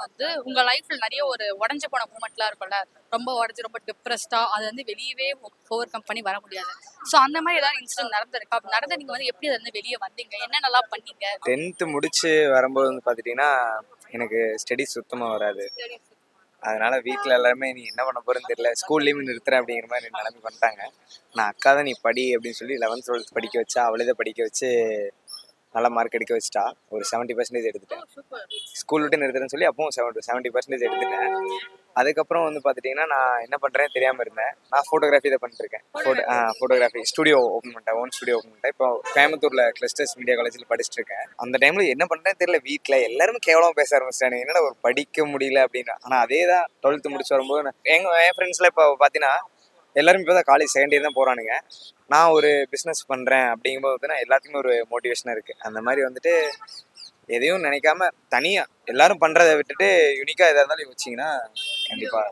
வந்து உங்க லைஃப்ல நிறைய ஒரு உடஞ்சு போன மூமெண்ட்லாம் இருக்கும்ல, ரொம்ப உடஞ்சு ரொம்ப டிப்ரெஸ்டா அது வந்து வெளியவே ஓவர் கம் பண்ணி வர முடியாது. ஸோ அந்த மாதிரி ஏதாவது இன்சிடென்ட் நடந்திருக்கா? அப்படி நடந்த நீங்க வந்து எப்படி அதுல இருந்து வெளியே வந்தீங்க? என்னென்னலாம் பண்ணீங்க? 10th முடிச்சு வரும்போது வந்து பார்த்துட்டிங்கன்னா எனக்கு ஸ்டடீஸ் சுத்தமாக வராது. அதனால வீட்டில் எல்லாருமே நீ என்ன பண்ண போறேன்னு தெரியல, ஸ்கூல்லேயுமே நிறுத்துறேன் அப்படிங்கிற மாதிரி நிலைமை பண்ணிட்டாங்க. நான் அக்கா தான் நீ படி அப்படின்னு சொல்லி 11th 12th படிக்க வச்சா, அவளே தான் படிக்க வச்சு நல்ல மார்க் எடுக்க வச்சுட்டா. ஒரு 70% எடுத்துட்டேன். ஸ்கூல் விட்டு நிறுத்துறேன்னு சொல்லி அப்பவும் 70% எடுத்துட்டேன். அதுக்கப்புறம் வந்து பார்த்துட்டிங்கன்னா நான் என்ன பண்ணுறேன்னு தெரியாமல் இருந்தேன். நான் ஃபோட்டோகிராஃபி தான் பண்ணிட்டுருக்கேன். ஃபோட்டோகிராஃபி ஸ்டுடியோ ஓப்பன் பண்ணிட்டேன். ஓன் ஸ்டுடியோ ஓப்பன் பண்ணிட்டேன். இப்போ கோயம்புத்தூரில் கிளஸ்டர்ஸ் மீடியா காலேஜில் படிச்சுட்டு இருக்கேன். அந்த டைமில் என்ன பண்ணுறேன்னு தெரியல. வீட்டில் எல்லாருமே கேவலமாக பேச ஆரம்பிச்சிட்டாங்க. என்னடா ஒரு படிக்க முடியல அப்படின்னு. ஆனால் அதே தான் 12th முடிச்சு வரும்போது என் ஃப்ரெண்ட்ஸில் இப்போ பார்த்தீங்கன்னா எல்லாரும் இப்போ தான் காலேஜ் செகண்ட் இயர் தான் போகிறானுங்க. நான் ஒரு பிஸ்னஸ் பண்ணுறேன் அப்படிங்கும்போது பார்த்தீங்கன்னா எல்லாத்துக்குமே ஒரு மோட்டிவேஷனாக இருக்குது. அந்த மாதிரி வந்துட்டு எதையும் நினைக்காம தனியாக எல்லாரும் பண்ணுறதை விட்டுட்டு யூனிக்காக எதாக இருந்தாலும் யோசிச்சிங்கன்னா கண்டிப்பாக